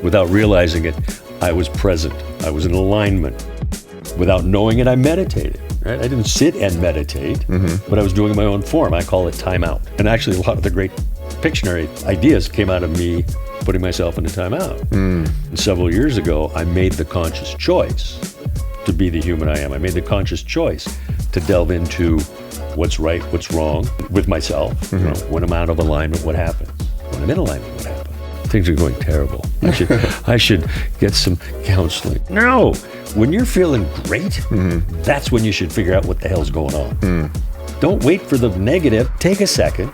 Without realizing it, I was present. I was in alignment. Without knowing it, I meditated. Right? I didn't sit and meditate, but I was doing my own form. I call it time out. And actually, a lot of the great Pictionary ideas came out of me putting myself into time out. And several years ago, I made the conscious choice to be the human I am. I made the conscious choice to delve into what's right, what's wrong with myself. You know, when I'm out of alignment, what happens? When I'm in alignment, what happens? Things are going terrible. I should get some counseling. No, when you're feeling great, that's when you should figure out what the hell's going on. Don't wait for the negative. Take a second.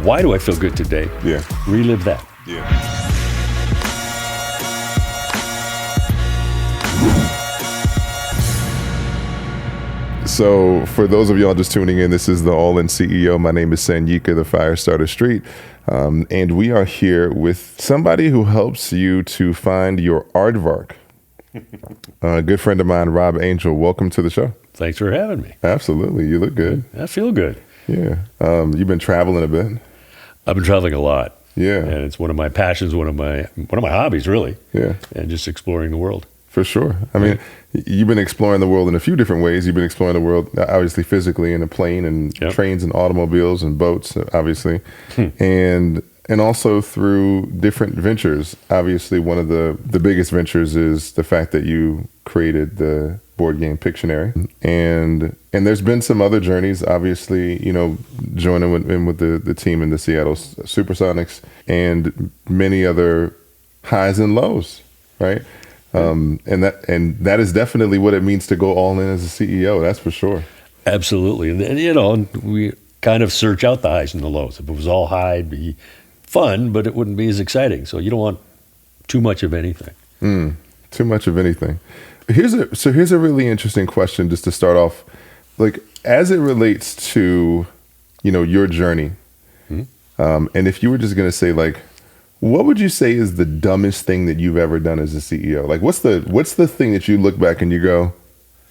Why do I feel good today? Yeah. Relive that. Yeah. So for those of y'all just tuning in, this is the All-In CEO. My name is Sanyika The Firestarter Street. And we are here with somebody who helps you to find your aardvark. A good friend of mine, Rob Angel. Welcome to the show. Thanks for having me. Absolutely. You look good. I feel good. Yeah. You've been traveling a bit. I've been traveling a lot. Yeah. And it's one of my passions, one of my hobbies, really. Yeah. And just exploring the world. For sure. I mean, you've been exploring the world in a few different ways. You've been exploring the world, obviously, physically in a plane and trains and automobiles and boats, obviously, and also through different ventures. Obviously, one of the biggest ventures is the fact that you created the board game Pictionary, and there's been some other journeys. Obviously, you know, joining with the team in the Seattle Supersonics, and many other highs and lows, right? And that is definitely what it means to go all in as a CEO. That's for sure. Absolutely. And you know, we kind of search out the highs and the lows. If it was all high, it'd be fun, but it wouldn't be as exciting. So you don't want too much of anything. Too much of anything. Here's a really interesting question just to start off. Like, as it relates to, you know, your journey, and if you were just going to say, like, what would you say is the dumbest thing that you've ever done as a CEO? Like, what's the thing that you look back and you go,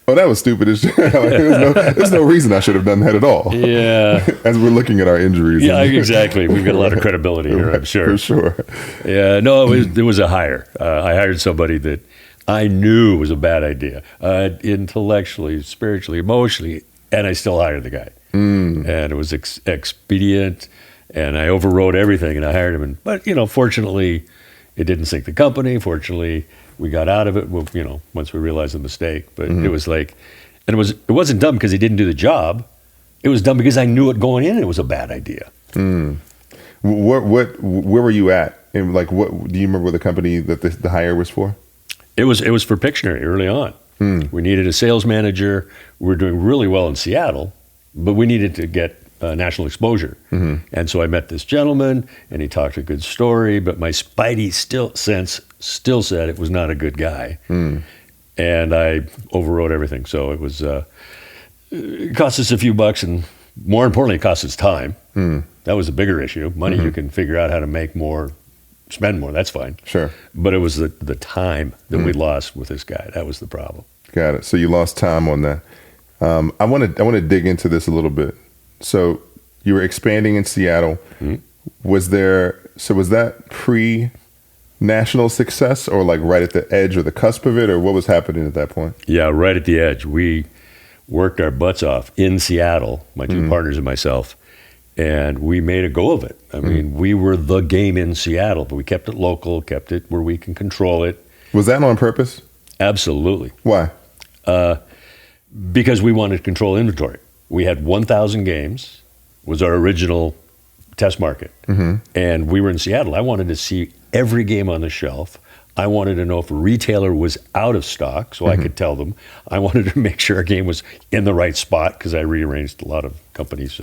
oh, that was stupid as shit. Like, there's no reason I should have done that at all. Yeah. As we're looking at our injuries. Yeah, exactly. We've got a lot of credibility here, I'm sure. For sure. Yeah, no, it was a hire. I hired somebody that I knew was a bad idea, intellectually, spiritually, emotionally, and I still hired the guy. And it was expedient. And I overrode everything, and I hired him. But you know, fortunately, it didn't sink the company. Fortunately, we got out of it. You know, once we realized the mistake. But it was like, and it wasn't dumb because he didn't do the job. It was dumb because I knew it going in. And it was a bad idea. Where were you at? And like, what do you remember? What the company that the hire was for? It was for Pictionary early on. We needed a sales manager. We were doing really well in Seattle, but we needed to get national exposure. And so I met this gentleman, and he talked a good story, but my spidey sense still said it was not a good guy. And I overrode everything. So it was, it cost us a few bucks, and more importantly, it cost us time. That was a bigger issue. Money, you can figure out how to make more, spend more, that's fine. Sure. But it was the time that we lost with this guy. That was the problem. Got it. So you lost time on that. I want to dig into this a little bit. So you were expanding in Seattle. Was that pre-national success, or like right at the edge or the cusp of it, or what was happening at that point? Yeah, right at the edge. We worked our butts off in Seattle, my two partners and myself, and we made a go of it. I mean, we were the game in Seattle, but we kept it local, kept it where we can control it. Was that on purpose? Absolutely. Why? Because we wanted to control inventory. We had 1,000 games, was our original test market. And we were in Seattle. I wanted to see every game on the shelf. I wanted to know if a retailer was out of stock so I could tell them. I wanted to make sure our game was in the right spot because I rearranged a lot of companies'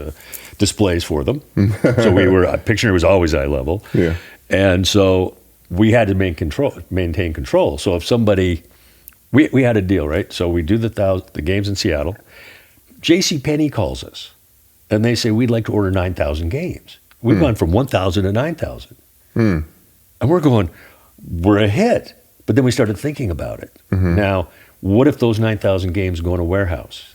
displays for them. So Pictionary was always eye level. Yeah. And so we had to maintain control. So if somebody, we had a deal, right? So we do the games in Seattle. JCPenney calls us, and they say, we'd like to order 9,000 games. We've gone from 1,000 to 9,000. And we're going, we're a hit. But then we started thinking about it. Now, what if those 9,000 games go in a warehouse?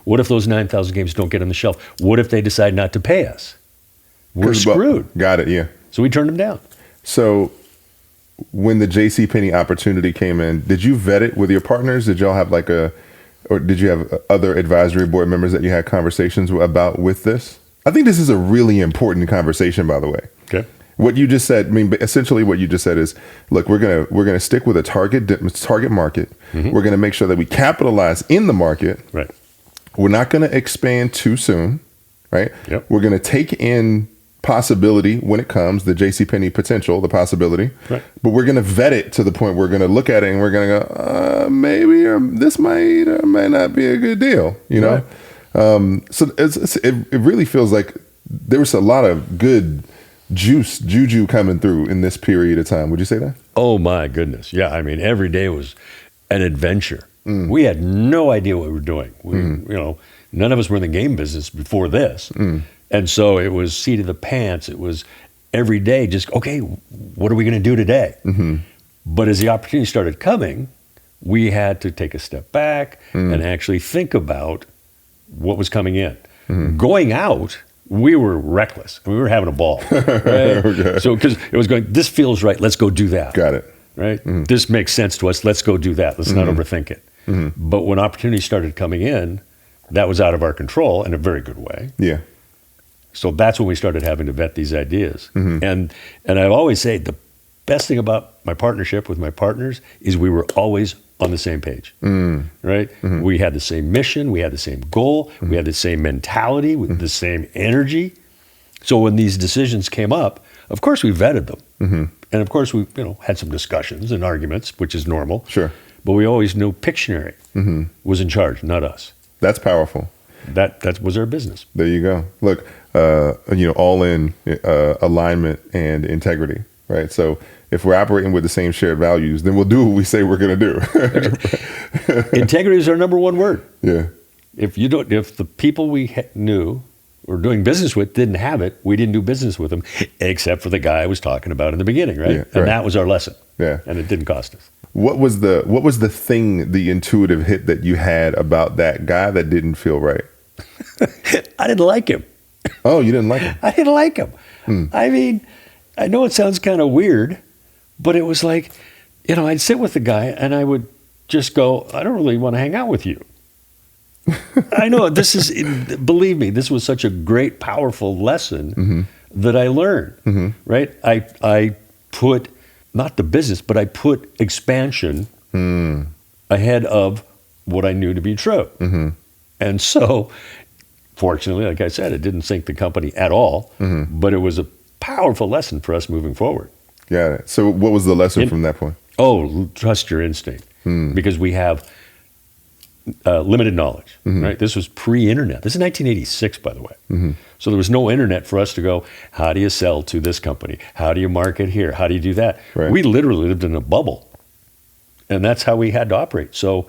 What if those 9,000 games don't get on the shelf? What if they decide not to pay us? We're screwed. Got it, yeah. So we turned them down. So when the JCPenney opportunity came in, did you vet it with your partners? Did y'all have or did you have other advisory board members that you had conversations about with this? I think this is a really important conversation, by the way. Okay. What you just said, I mean, essentially what you just said is, look, we're gonna stick with a target market. Mm-hmm. We're gonna make sure that we capitalize in the market. Right. We're not gonna expand too soon, right? Yep. We're gonna take in possibility when it comes, the JCPenney potential, the possibility. Right. But we're gonna vet it to the point we're gonna look at it and we're gonna go, maybe this might or might not be a good deal, you know? Right. So it really feels like there was a lot of good juju coming through in this period of time. Would you say that? Oh my goodness. Yeah. I mean, every day was an adventure. We had no idea what we were doing. None of us were in the game business before this. And so it was seat of the pants. It was every day just, okay, what are we going to do today? Mm-hmm. But as the opportunity started coming, we had to take a step back and actually think about what was coming in. Mm-hmm. Going out, we were reckless. We were having a ball. Right? Okay. So because it was going, this feels right. Let's go do that. Got it. Right. Mm-hmm. This makes sense to us. Let's go do that. Let's not overthink it. Mm-hmm. But when opportunities started coming in, that was out of our control in a very good way. Yeah. So that's when we started having to vet these ideas. Mm-hmm. And I always say the best thing about my partnership with my partners is we were always on the same page, right? Mm-hmm. We had the same mission, we had the same goal, we had the same mentality, with the same energy. So when these decisions came up, of course we vetted them. Mm-hmm. And of course we had some discussions and arguments, which is normal. Sure. But we always knew Pictionary was in charge, not us. That's powerful. That was our business. There you go. Look, all in alignment and integrity, right? So if we're operating with the same shared values, then we'll do what we say we're going to do. Integrity is our number one word. Yeah. If the people we knew or doing business with didn't have it, we didn't do business with them, except for the guy I was talking about in the beginning, right? Yeah, and that was our lesson. Yeah. And it didn't cost us. What was the thing, the intuitive hit that you had about that guy that didn't feel right? I didn't like him. Oh, you didn't like him? I didn't like him. I mean, I know it sounds kind of weird, but it was like, I'd sit with the guy and I would just go, I don't really want to hang out with you. I know believe me, this was such a great, powerful lesson that I learned, right? I put, not the business, but I put expansion ahead of what I knew to be true. Mm-hmm. And so, fortunately, like I said, it didn't sink the company at all, but it was a powerful lesson for us moving forward. Got it. So what was the lesson from that point? Oh, trust your instinct, because we have limited knowledge, right? This was pre-internet. This is 1986, by the way. So there was no internet for us to go, how do you sell to this company? How do you market here? How do you do that? Right. We literally lived in a bubble, and that's how we had to operate. So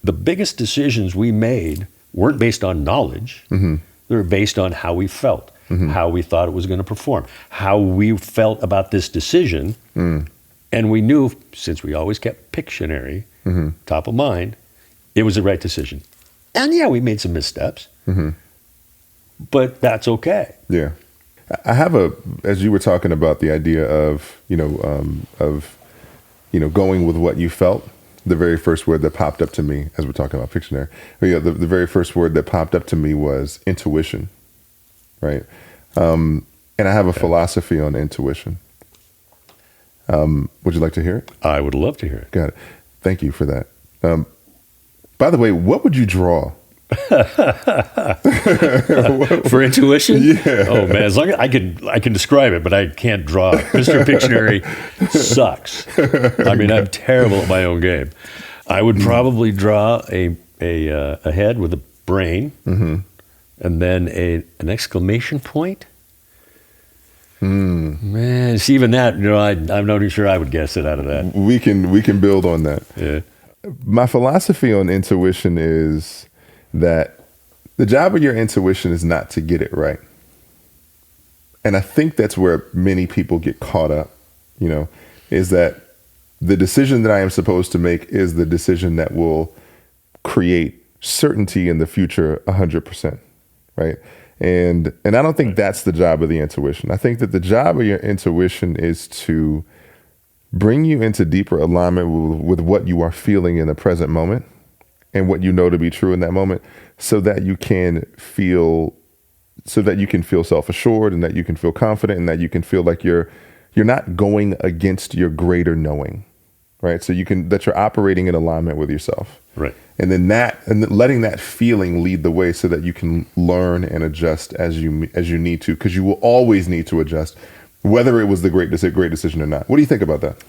the biggest decisions we made weren't based on knowledge. They were based on how we felt, how we thought it was going to perform, how we felt about this decision. And we knew, since we always kept Pictionary top of mind, it was the right decision. And yeah, we made some missteps, but that's okay. Yeah. I have as you were talking about the idea of, going with what you felt, the very first word that popped up to me as we're talking about Pictionary, the very first word that popped up to me was intuition, right? And I have a philosophy on intuition. Would you like to hear it? I would love to hear it. Got it. Thank you for that. By the way, what would you draw? For intuition? Yeah. Oh man, as long as I can describe it, but I can't draw it. Mr. Pictionary sucks. I mean, I'm terrible at my own game. I would probably draw a head with a brain, and then an exclamation point. Man, see, even that, I'm not even sure I would guess it out of that. We can build on that. Yeah. My philosophy on intuition is that the job of your intuition is not to get it right. And I think that's where many people get caught up, is that the decision that I am supposed to make is the decision that will create certainty in the future 100%, right? And I don't think that's the job of the intuition. I think that the job of your intuition is to bring you into deeper alignment with what you are feeling in the present moment and what you know to be true in that moment, so that you can feel self-assured, and that you can feel confident, and that you can feel like you're not going against your greater knowing, right? So that you're operating in alignment with yourself. Right. And then letting that feeling lead the way, so that you can learn and adjust as you need to, because you will always need to adjust, whether it was the great decision or not. What do you think about that?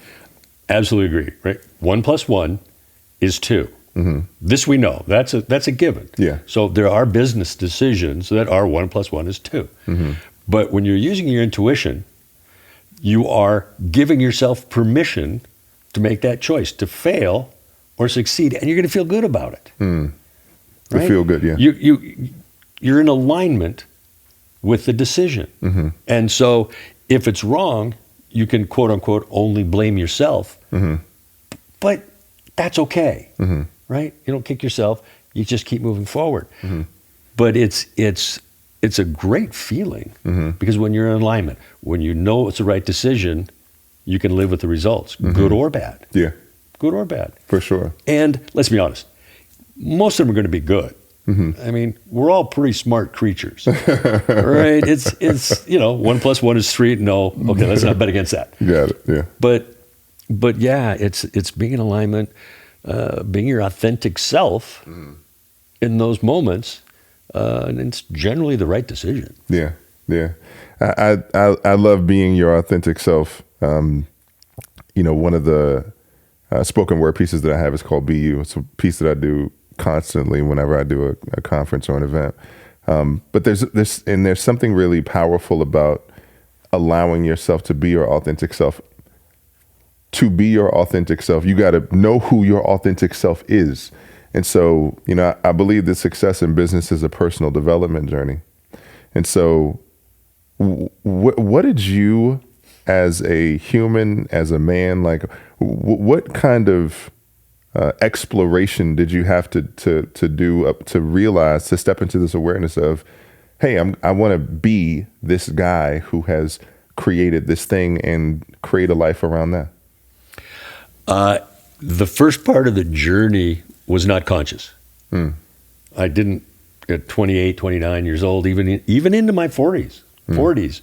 Absolutely agree. Right. 1 + 1 is 2. Mm-hmm. This we know. That's a given. Yeah. So there are business decisions that are 1 + 1 is 2. Mm-hmm. But when you're using your intuition, you are giving yourself permission to make that choice, to fail or succeed, and you're going to feel good about it. To right? feel good, yeah. You're in alignment with the decision. Mm-hmm. And so if it's wrong, you can, quote unquote, only blame yourself. Mm-hmm. But that's okay, mm-hmm. right? You don't kick yourself. You just keep moving forward. Mm-hmm. But it's a great feeling, mm-hmm. because when you're in alignment, when you know it's the right decision, you can live with the results, mm-hmm. good or bad. Yeah. Good or bad. For sure. And let's be honest, most of them are going to be good. Mm-hmm. I mean, we're all pretty smart creatures, right? It's 1 + 1 is 3. No, okay, let's not bet against that. Got it. Yeah. But yeah, it's being in alignment, being your authentic self in those moments, and it's generally the right decision. Yeah, yeah. I love being your authentic self. One of the spoken word pieces that I have is called Be You. It's a piece that I do constantly whenever I do a conference or an event. But there's something really powerful about allowing yourself to be your authentic self. To be your authentic self, you got to know who your authentic self is. And so, I believe that success in business is a personal development journey. And so what did you, as a human, as a man, like what kind of exploration did you have to do to realize, to step into this awareness of, hey, I want to be this guy who has created this thing and create a life around that? The first part of the journey was not conscious. I didn't, at 28, 29 years old, even into my 40s,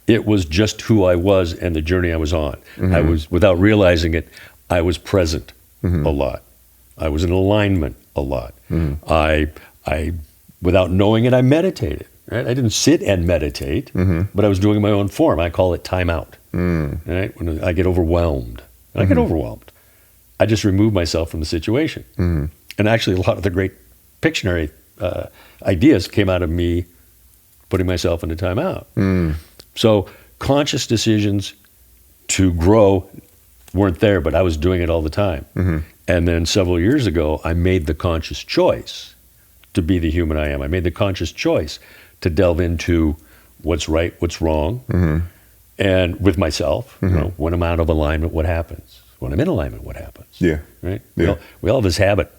it was just who I was and the journey I was on. Mm-hmm. I was, without realizing it, I was present mm-hmm. a lot. I was in alignment a lot. Mm-hmm. I, without knowing it, I meditated. Right? I didn't sit and meditate, mm-hmm. but I was doing my own form. I call it time out. Right? When I get overwhelmed, I get overwhelmed, I just remove myself from the situation. Mm-hmm. And actually, a lot of the great Pictionary ideas came out of me putting myself into time out. So conscious decisions to grow weren't there, but I was doing it all the time. Mm-hmm. And then several years ago, I made the conscious choice to be the human I am. I made the conscious choice to delve into what's right, what's wrong, mm-hmm. and with myself. Mm-hmm. When I'm out of alignment, what happens? When I'm in alignment, what happens? Yeah. Right? Yeah. We all have this habit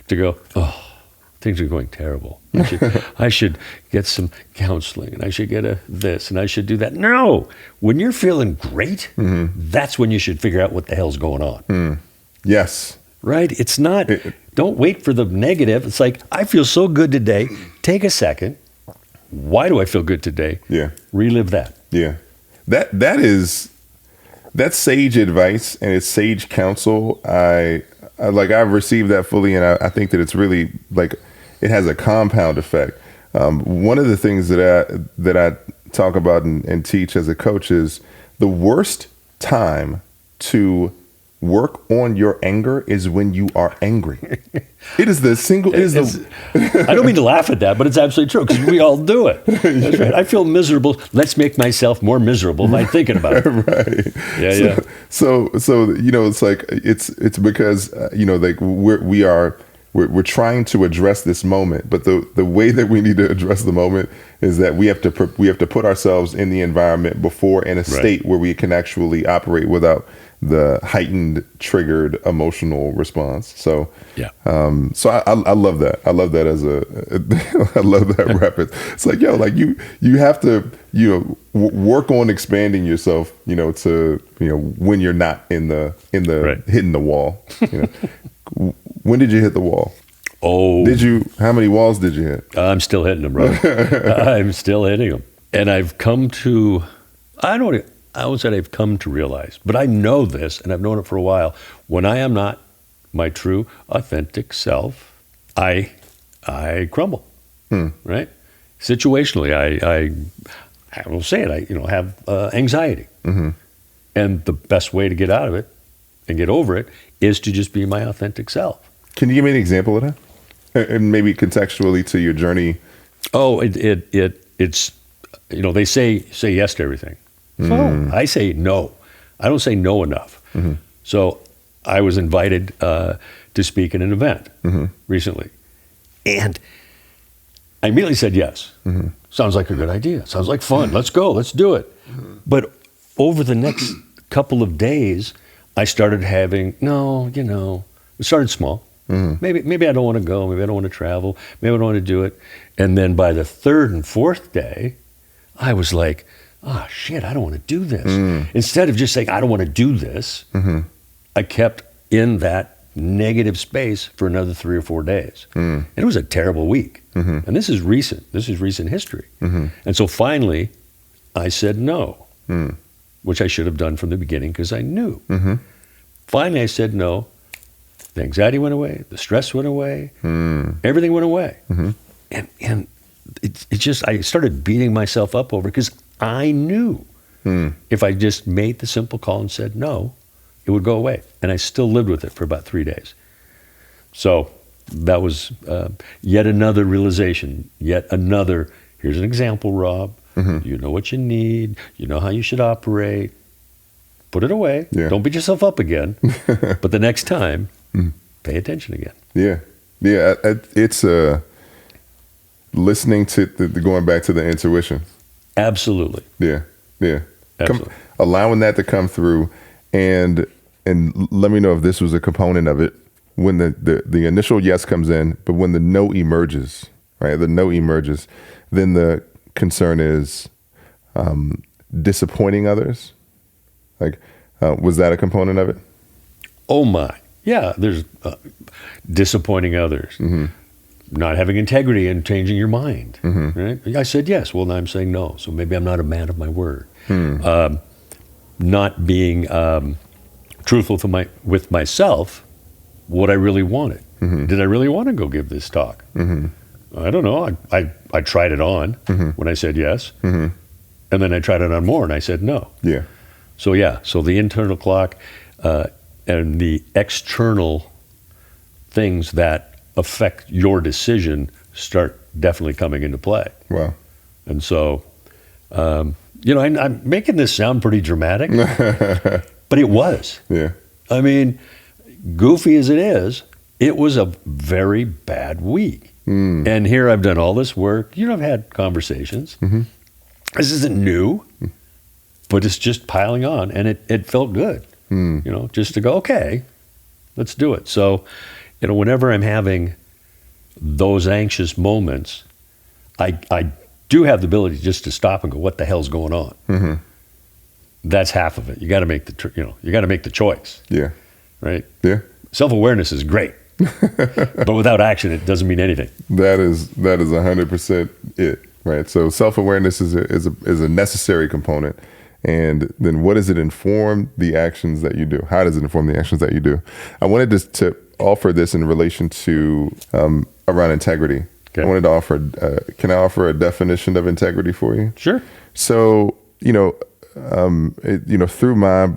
to go, oh, things are going terrible. I should get some counseling, and I should get this, and I should do that. No, when you're feeling great, mm-hmm. that's when you should figure out what the hell's going on. Yes. Right? It's not, don't wait for the negative. It's like, I feel so good today. Take a second. Why do I feel good today? Yeah. Relive that. Yeah. That's sage advice, and it's sage counsel. I've received that fully, and I think that it's really it has a compound effect. One of the things that I talk about and teach as a coach is the worst time to work on your anger is when you are angry. It is the single. I don't mean to laugh at that, but it's absolutely true, because we all do it. That's right. I feel miserable. Let's make myself more miserable by thinking about it. Right. Yeah. So it's like it's because we're trying to address this moment, but the way that we need to address the moment is that we have to put ourselves in the environment before, in a state where we can actually operate without the heightened, triggered emotional response. So Yeah. So I love that. I love that as I love that reference. It's like, yo, like you have to, work on expanding yourself, to, when you're not in the Right. hitting the wall. When did you hit the wall? Oh, How many walls did you hit? I'm still hitting them, brother. I'm still hitting them. And I've come to, I would say I've come to realize, but I know this, and I've known it for a while. When I am not my true, authentic self, I crumble, right? Situationally, I will say it, I have anxiety. Mm-hmm. And the best way to get out of it and get over it is to just be my authentic self. Can you give me an example of that? And maybe contextually to your journey. Oh, it's they say yes to everything. So I say no. I don't say no enough. Mm-hmm. So I was invited to speak at an event recently, and I immediately said yes. Mm-hmm. Sounds like a good idea. Sounds like fun. Let's go. Let's do it. Mm-hmm. But over the next couple of days, I started having it started small. Mm-hmm. Maybe I don't want to go. Maybe I don't want to travel. Maybe I don't want to do it. And then by the third and fourth day, I was like, oh, shit, I don't want to do this. Instead of just saying, I don't want to do this, I kept in that negative space for another 3 or 4 days. And it was a terrible week. And this is recent. This is recent history. And so finally, I said no, which I should have done from the beginning because I knew. Finally, I said no. The anxiety went away. The stress went away. Everything went away. And it just, I started beating myself up over it because I knew if I just made the simple call and said no, it would go away. And I still lived with it for about 3 days. So that was yet another realization, here's an example, Rob. You know what you need. You know how you should operate. Put it away. Yeah. Don't beat yourself up again. But the next time, pay attention again. Yeah. Yeah. It's listening to going back to the intuition. Absolutely. Yeah. Yeah. Absolutely. Allowing that to come through and let me know if this was a component of it when the initial yes comes in, but when the no emerges, right? The no emerges, then the concern is disappointing others. Like, was that a component of it? Oh my. Yeah, there's disappointing others. Not having integrity and changing your mind. Right? I said yes. Well, now I'm saying no. So maybe I'm not a man of my word. Not being truthful with myself, what I really wanted. Did I really want to go give this talk? I don't know. I tried it on when I said yes. And then I tried it on more and I said no. Yeah. So the internal clock and the external things that affect your decision start definitely coming into play. Wow. And so, I'm making this sound pretty dramatic, but it was. Yeah. I mean, goofy as it is, it was a very bad week. And here I've done all this work. I've had conversations. This isn't new, but it's just piling on, and it felt good. Just to go, okay, let's do it. So, whenever I'm having those anxious moments, I do have the ability just to stop and go, what the hell's going on? That's half of it. You got to make the choice. Yeah. Right. Yeah. Self-awareness is great, but without action, it doesn't mean anything. That is 100% it. Right. So self-awareness is a necessary component. And then what does it inform the actions that you do? How does it inform the actions that you do? I wanted to offer this in relation to around integrity. Okay. I wanted to offer, can I offer a definition of integrity for you? Sure. So, through my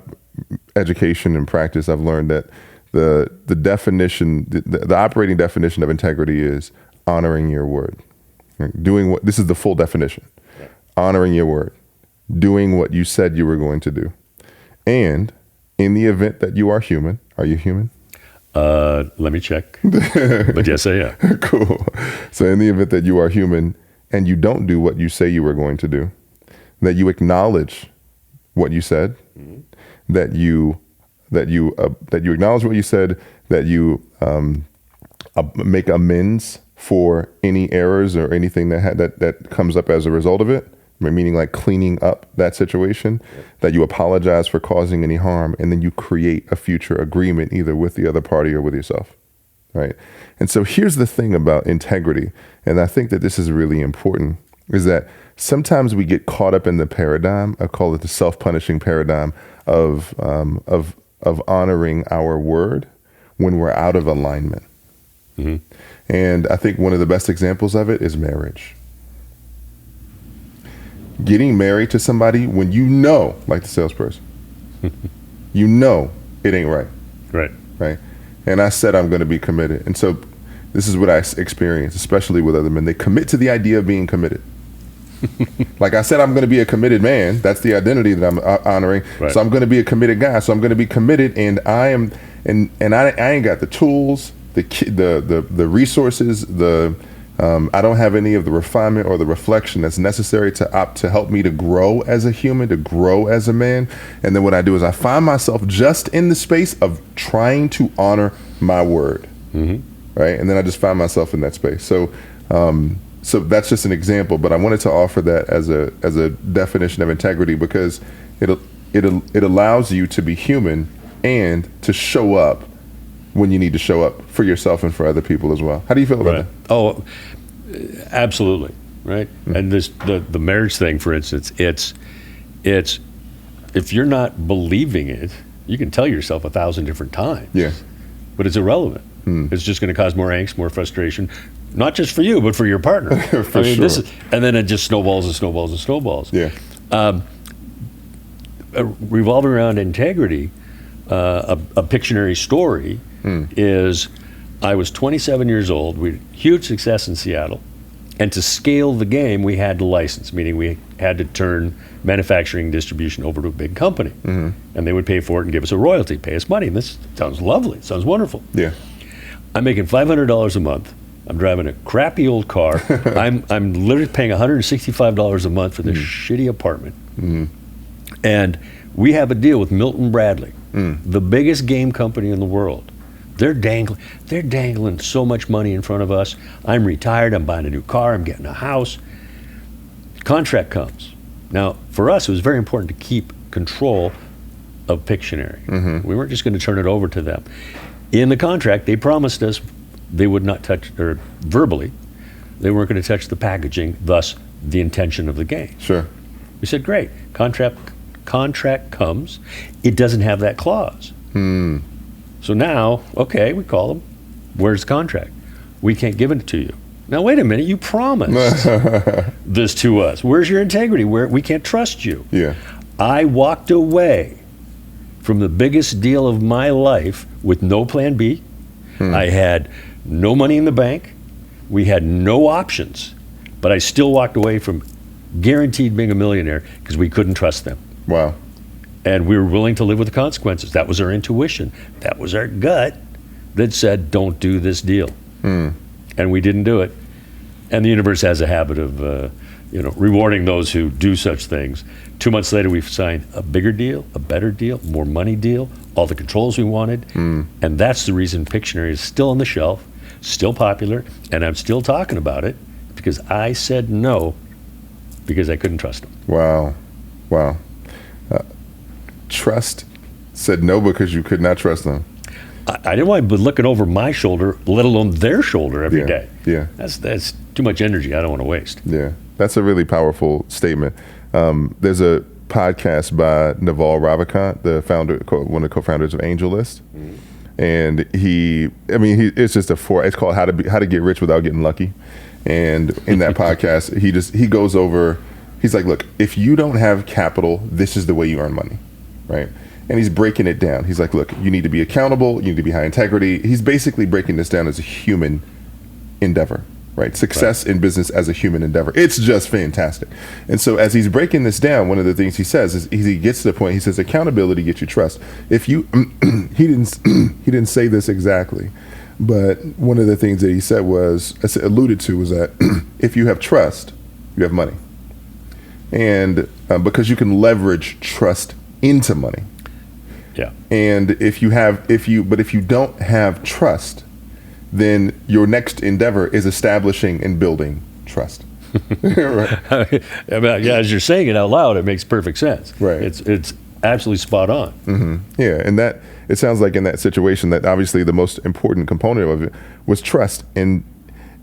education and practice, I've learned that the definition, the operating definition of integrity is honoring your word. This is the full definition. Yeah. Honoring your word. Doing what you said you were going to do. And in the event that you are human, are you human? Let me check. But yes, I am. Cool. So in the event that you are human and you don't do what you say you were going to do, that you acknowledge what you said, that you that you acknowledge what you said, that you make amends for any errors or anything that comes up as a result of it, meaning like cleaning up that situation, that you apologize for causing any harm, and then you create a future agreement either with the other party or with yourself, right? And so here's the thing about integrity, and I think that this is really important, is that sometimes we get caught up in the paradigm, I call it the self-punishing paradigm of honoring our word when we're out of alignment. Mm-hmm. And I think one of the best examples of it is marriage. Getting married to somebody when you know, like the salesperson, you know it ain't right. Right. Right. And I said I'm going to be committed. And so this is what I experience, especially with other men. They commit to the idea of being committed. Like I said, I'm going to be a committed man. That's the identity that I'm honoring. Right. So I'm going to be a committed guy. So I'm going to be committed, and I am, and I ain't got the tools, the resources, I don't have any of the refinement or the reflection that's necessary to help me to grow as a human, to grow as a man. And then what I do is I find myself just in the space of trying to honor my word, right? And then I just find myself in that space. So that's just an example, but I wanted to offer that as a definition of integrity, because it allows you to be human and to show up when you need to show up for yourself and for other people as well. How do you feel about that? Oh, absolutely, right? Mm-hmm. And the marriage thing, for instance, it's if you're not believing it, you can tell yourself 1,000 different times. Yeah. But it's irrelevant. It's just going to cause more angst, more frustration, not just for you, but for your partner. For sure. And then it just snowballs and snowballs and snowballs. Yeah. Revolving around integrity, a Pictionary story is, I was 27 years old. We had huge success in Seattle. And to scale the game, we had to license, meaning we had to turn manufacturing distribution over to a big company. Mm-hmm. And they would pay for it and give us a royalty, pay us money. And this sounds lovely. It sounds wonderful. Yeah. I'm making $500 a month. I'm driving a crappy old car. I'm literally paying $165 a month for this shitty apartment. Mm-hmm. And we have a deal with Milton Bradley, the biggest game company in the world. They're dangling so much money in front of us. I'm retired. I'm buying a new car. I'm getting a house. Contract comes. Now, for us, it was very important to keep control of Pictionary. Mm-hmm. We weren't just going to turn it over to them. In the contract, they promised us they would not touch, or verbally, they weren't going to touch the packaging, thus the intention of the game. Sure. We said, great. Contract comes. It doesn't have that clause. So now, okay, we call them. Where's the contract? We can't give it to you. Now, wait a minute. You promised this to us. Where's your integrity? We can't trust you. Yeah. I walked away from the biggest deal of my life with no plan B. I had no money in the bank. We had no options. But I still walked away from guaranteed being a millionaire because we couldn't trust them. Wow. And we were willing to live with the consequences. That was our intuition. That was our gut that said, don't do this deal. And we didn't do it. And the universe has a habit of rewarding those who do such things. 2 months later, we've signed a bigger deal, a better deal, more money deal, all the controls we wanted. And that's the reason Pictionary is still on the shelf, still popular, and I'm still talking about it because I said no because I couldn't trust them. Wow. Trust said no because you could not trust them. I didn't want to be looking over my shoulder, let alone their shoulder every day. Yeah. That's too much energy I don't want to waste. Yeah. That's a really powerful statement. There's a podcast by Naval Ravikant, one of the co-founders of AngelList. And it's just it's called How to Get Rich Without Getting Lucky. And in that podcast, he goes over, he's like, look, if you don't have capital, this is the way you earn money. Right. And he's breaking it down. He's like, look, you need to be accountable. You need to be high integrity. He's basically breaking this down as a human endeavor, right? Success in business as a human endeavor. It's just fantastic. And so as he's breaking this down, one of the things he says is he gets to the point, he says, accountability gets you trust. If you, he didn't say this exactly, but one of the things that he said alluded to was that if you have trust, you have money. And because you can leverage trust into money. Yeah. And if you don't have trust, then your next endeavor is establishing and building trust. Right. Yeah, as you're saying it out loud, it makes perfect sense. Right. It's absolutely spot on. Mm-hmm. Yeah, and that it sounds like in that situation that obviously the most important component of it was trust, and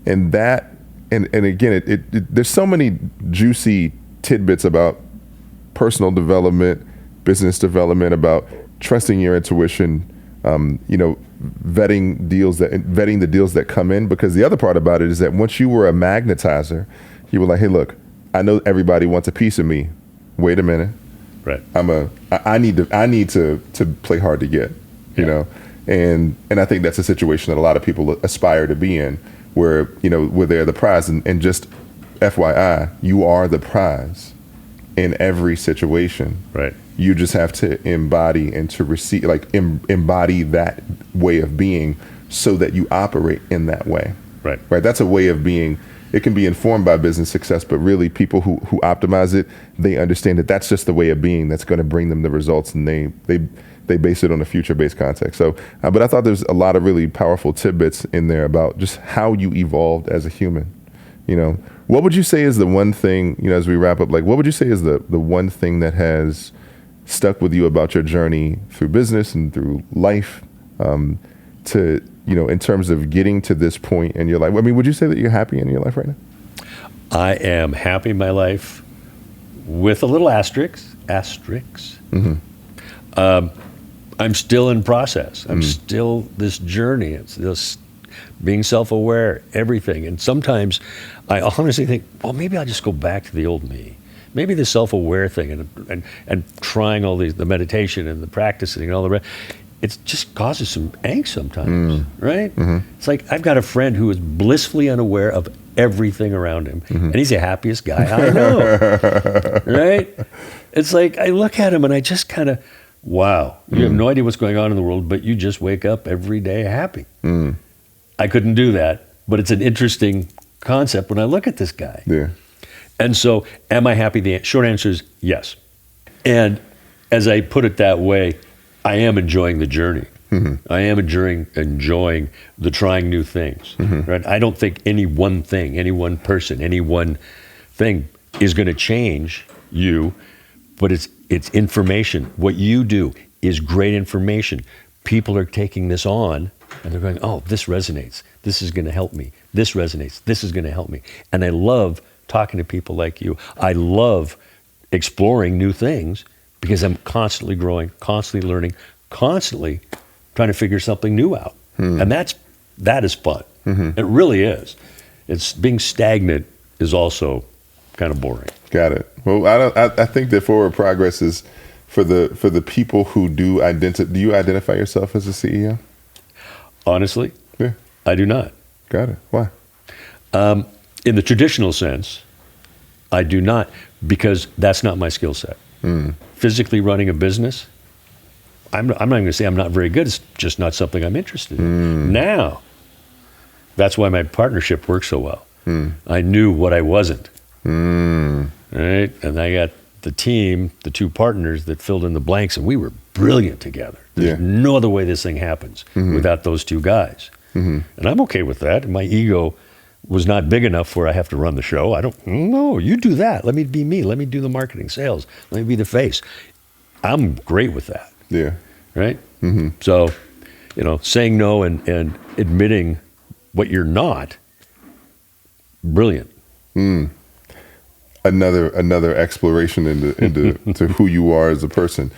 that and again, it there's so many juicy tidbits about personal development, business development, about trusting your intuition, vetting the deals that come in, because the other part about it is that once you were a magnetizer, you were like, hey, look, I know everybody wants a piece of me. Wait a minute. Right. I need to play hard to get, you know, and I think that's a situation that a lot of people aspire to be in, where they're the prize, and just FYI, you are the prize in every situation. Right. You just have to embody and to receive, embody that way of being, so that you operate in that way. Right. Right. That's a way of being. It can be informed by business success, but really people who optimize it, they understand that that's just the way of being that's going to bring them the results, and they base it on a future-based context. So, but I thought there's a lot of really powerful tidbits in there about just how you evolved as a human. What would you say is the one thing, as we wrap up, what would you say is the one thing that has stuck with you about your journey through business and through life, in terms of getting to this point in your life? I mean, would you say that you're happy in your life right now? I am happy in my life, with a little asterisk. Mm-hmm. I'm still in process. I'm still this journey. It's this being self-aware, everything. And sometimes I honestly think, well, maybe I'll just go back to the old me. Maybe the self-aware thing and trying all the meditation and the practicing and all the rest, it just causes some angst sometimes, right? Mm-hmm. It's like I've got a friend who is blissfully unaware of everything around him, and he's the happiest guy I know, right? It's like I look at him and I just kind of, wow, you have no idea what's going on in the world, but you just wake up every day happy. I couldn't do that, but it's an interesting concept when I look at this guy. Yeah. And so, am I happy? The short answer is yes. And as I put it that way, I am enjoying the journey. I am enjoying the trying new things. Right? I don't think any one thing, any one person, any one thing is going to change you, but it's information. What you do is great information. People are taking this on and they're going, oh, this resonates. This is going to help me. This resonates. This is going to help me. And I love talking to people like you. I love exploring new things because I'm constantly growing, constantly learning, constantly trying to figure something new out. And that is fun. It really is. It's being stagnant is also kind of boring. Got it. Well, I think that forward progress is for the people who do identify. Do you identify yourself as a CEO? Honestly, yeah, I do not. Got it. Why? In the traditional sense, I do not, because that's not my skill set. Physically running a business, I'm not going to say I'm not very good. It's just not something I'm interested in. Now, that's why my partnership works so well. I knew what I wasn't. Right? And I got the team, the two partners that filled in the blanks, and we were brilliant together. There's no other way this thing happens without those two guys. And I'm okay with that. My ego was not big enough where I have to run the show. No, you do that. Let me be me. Let me do the marketing, sales. Let me be the face. I'm great with that. Yeah. Right? So, saying no and admitting what you're not, brilliant. Another exploration into to who you are as a person.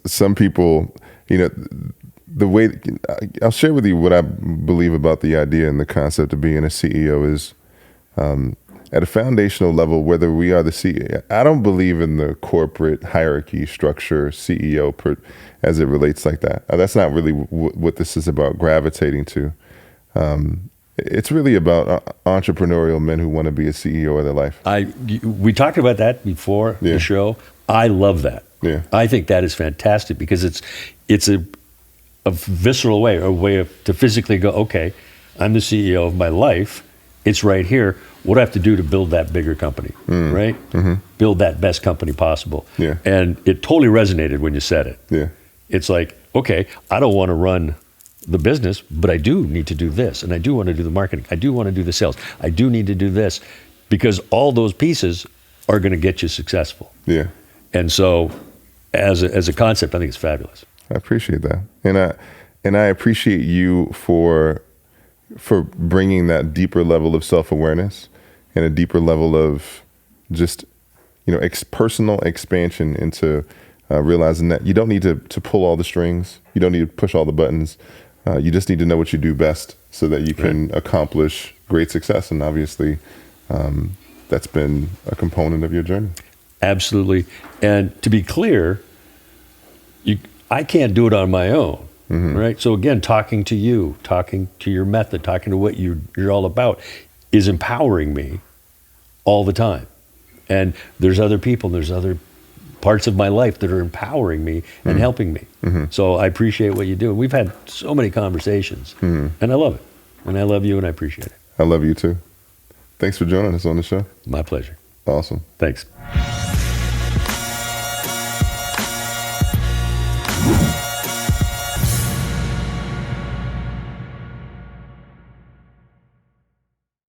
Some people, the way I'll share with you what I believe about the idea and the concept of being a CEO is, at a foundational level, whether we are the CEO, I don't believe in the corporate hierarchy structure, CEO as it relates like that. That's not really what this is about gravitating to. It's really about entrepreneurial men who want to be a CEO of their life. We talked about that before the show. I love that. Yeah. I think that is fantastic because it's a visceral way, a way to physically go, okay, I'm the CEO of my life, It's right here. What do I have to do to build that bigger company, right? Build that best company possible. Yeah. And it totally resonated when you said it. Yeah. It's like, okay, I don't want to run the business, but I do need to do this, and I do want to do the marketing. I do want to do the sales. I do need to do this, because all those pieces are going to get you successful. Yeah. And so, as a concept, I think it's fabulous. I appreciate that, and I appreciate you for bringing that deeper level of self-awareness and a deeper level of just, personal expansion into realizing that you don't need to pull all the strings, you don't need to push all the buttons. You just need to know what you do best so that you can accomplish great success. And obviously, that's been a component of your journey. Absolutely. And to be clear, I can't do it on my own, right? So again, talking to you, talking to your method, talking to what you're all about is empowering me all the time. And there's other people, there's other parts of my life that are empowering me and helping me. So I appreciate what you do. We've had so many conversations, and I love it. And I love you, and I appreciate it. I love you too. Thanks for joining us on the show. My pleasure. Awesome. Thanks.